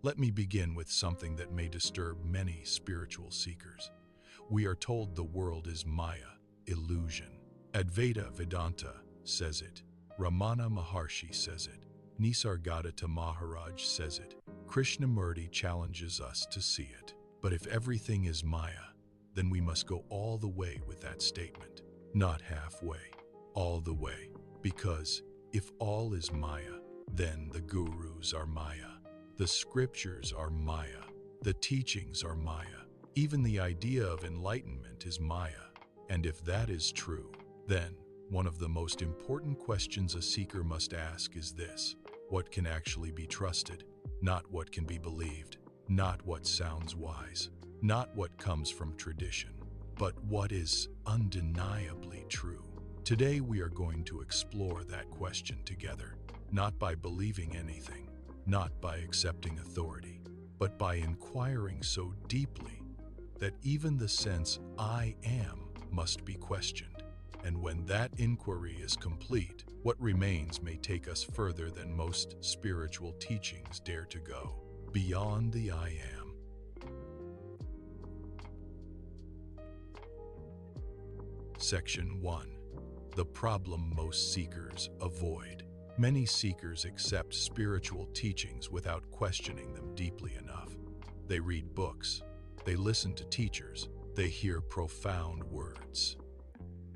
Let me begin with something that may disturb many spiritual seekers. We are told the world is Maya, illusion. Advaita Vedanta says it. Ramana Maharshi says it. Nisargadatta Maharaj says it. Krishnamurti challenges us to see it. But if everything is Maya, then we must go all the way with that statement. Not halfway, all the way. Because if all is Maya, then the gurus are Maya. The scriptures are Maya. The teachings are Maya. Even the idea of enlightenment is Maya. And if that is true, then one of the most important questions a seeker must ask is this: what can actually be trusted? Not what can be believed, not what sounds wise, not what comes from tradition, but what is undeniably true. Today we are going to explore that question together, not by believing anything, not by accepting authority, but by inquiring so deeply that even the sense "I am" must be questioned. And when that inquiry is complete, what remains may take us further than most spiritual teachings dare to go, beyond the I am. Section 1. The problem most seekers avoid. Many seekers accept spiritual teachings without questioning them deeply enough. They read books, they listen to teachers, they hear profound words,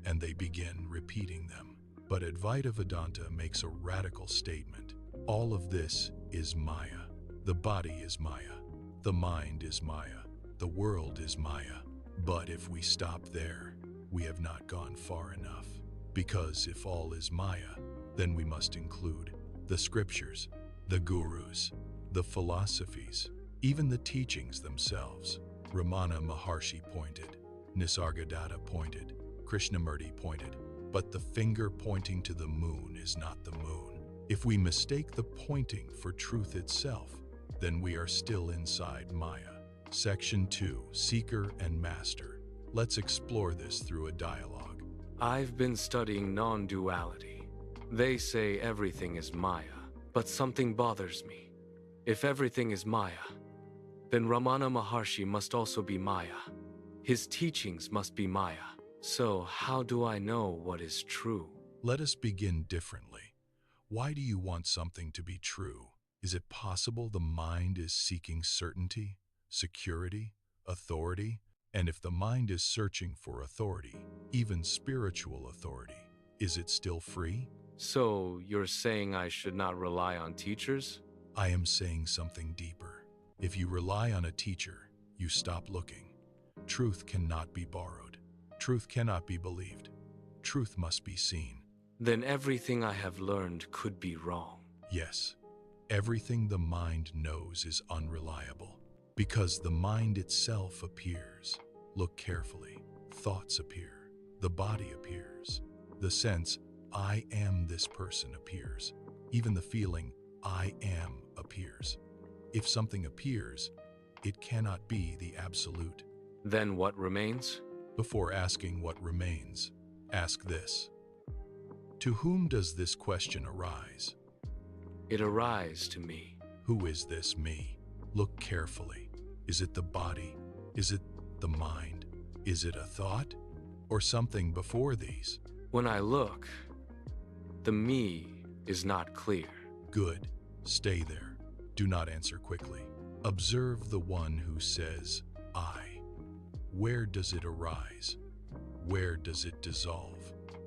and they begin repeating them. But Advaita Vedanta makes a radical statement. All of this is Maya. The body is Maya. The mind is Maya. The world is Maya. But if we stop there, we have not gone far enough. Because if all is Maya, then we must include the scriptures, the gurus, the philosophies, even the teachings themselves. Ramana Maharshi pointed, Nisargadatta pointed, Krishnamurti pointed, but the finger pointing to the moon is not the moon. If we mistake the pointing for truth itself, then we are still inside Maya. Section 2. Seeker and Master. Let's explore this through a dialogue. I've been studying non-duality. They say everything is Maya, but something bothers me. If everything is Maya, then Ramana Maharshi must also be Maya. His teachings must be Maya. So how do I know what is true? Let us begin differently. Why do you want something to be true? Is it possible the mind is seeking certainty, security, authority? And if the mind is searching for authority, even spiritual authority, is it still free? So you're saying I should not rely on teachers? I am saying something deeper. If you rely on a teacher, you stop looking. Truth cannot be borrowed. Truth cannot be believed. Truth must be seen. Then everything I have learned could be wrong. Yes, everything the mind knows is unreliable, because the mind itself appears. Look carefully. Thoughts appear. The body appears. The sense, I am this person, appears. Even the feeling, I am, appears. If something appears, it cannot be the absolute. Then what remains? Before asking what remains, ask this. To whom does this question arise? It arises to me. Who is this me? Look carefully. Is it the body? Is it the mind? Is it a thought? Or something before these? When I look, the me is not clear. Good. Stay there. Do not answer quickly. Observe the one who says, I. Where does it arise? Where does it dissolve?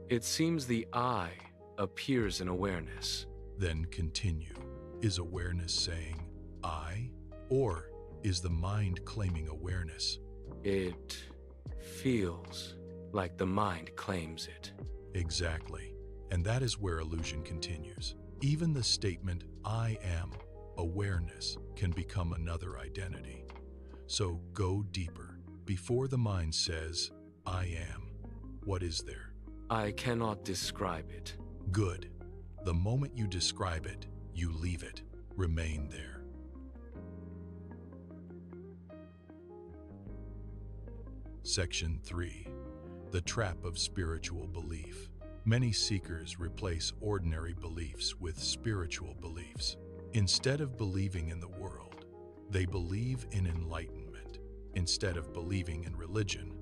It seems the I appears in awareness. Then continue. Is awareness saying, I? Or is the mind claiming awareness? It feels like the mind claims it. Exactly. And that is where illusion continues. Even the statement, I am, awareness, can become another identity. So go deeper. Before the mind says, I am, what is there? I cannot describe it. Good. The moment you describe it, you leave it. Remain there. Section 3. The Trap of Spiritual Belief. Many seekers replace ordinary beliefs with spiritual beliefs. Instead of believing in the world, They believe in enlightenment. Instead of believing in religion,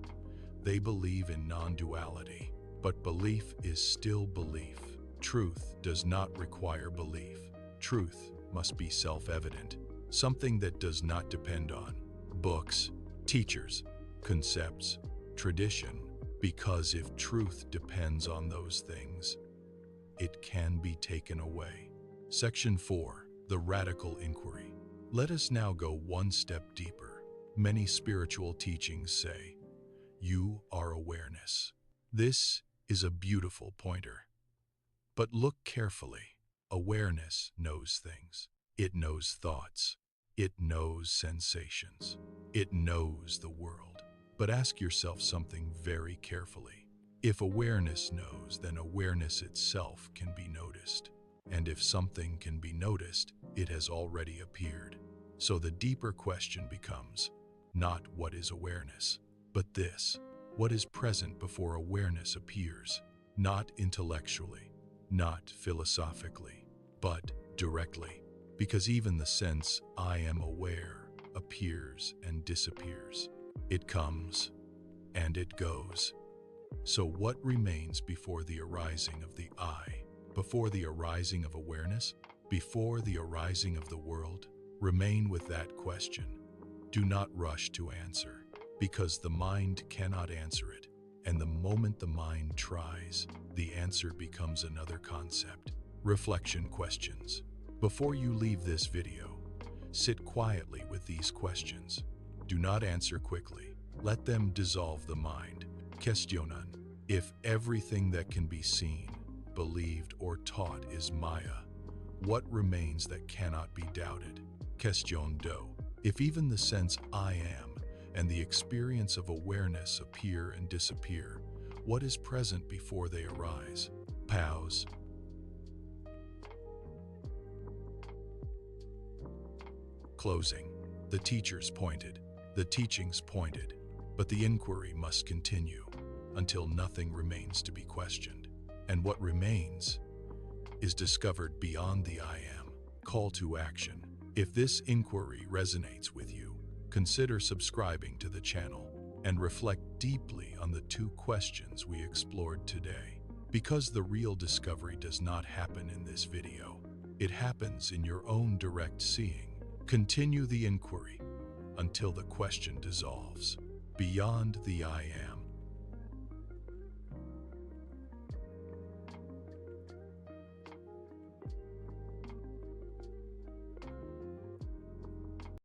they believe in non-duality. But belief is still belief. Truth does not require belief. Truth must be self-evident, something that does not depend on books, teachers, concepts, tradition, because if truth depends on those things, it can be taken away. Section 4. The Radical Inquiry. Let us now go one step deeper. Many spiritual teachings say, "You are awareness." This is a beautiful pointer. But look carefully. Awareness knows things. It knows thoughts. It knows sensations. It knows the world. But ask yourself something very carefully. If awareness knows, then awareness itself can be noticed. And if something can be noticed, it has already appeared. So the deeper question becomes, not what is awareness, but this: what is present before awareness appears? Not intellectually, not philosophically, but directly. Because even the sense "I am aware" appears and disappears. It comes and it goes. So what remains before the arising of the I? Before the arising of awareness? Before the arising of the world? Remain with that question. Do not rush to answer, because the mind cannot answer it. And the moment the mind tries, the answer becomes another concept. Reflection questions. Before you leave this video, sit quietly with these questions. Do not answer quickly. Let them dissolve the mind. Questionan. If everything that can be seen, believed, or taught is Maya, what remains that cannot be doubted? Question 2. If even the sense "I am" and the experience of awareness appear and disappear, what is present before they arise? Pause. Closing. The teachers pointed, the teachings pointed, but the inquiry must continue until nothing remains to be questioned. And what remains is discovered beyond the I am. Call to action. If this inquiry resonates with you, consider subscribing to the channel and reflect deeply on the 2 questions we explored today. Because the real discovery does not happen in this video, it happens in your own direct seeing. Continue the inquiry until the question dissolves. Beyond the I am.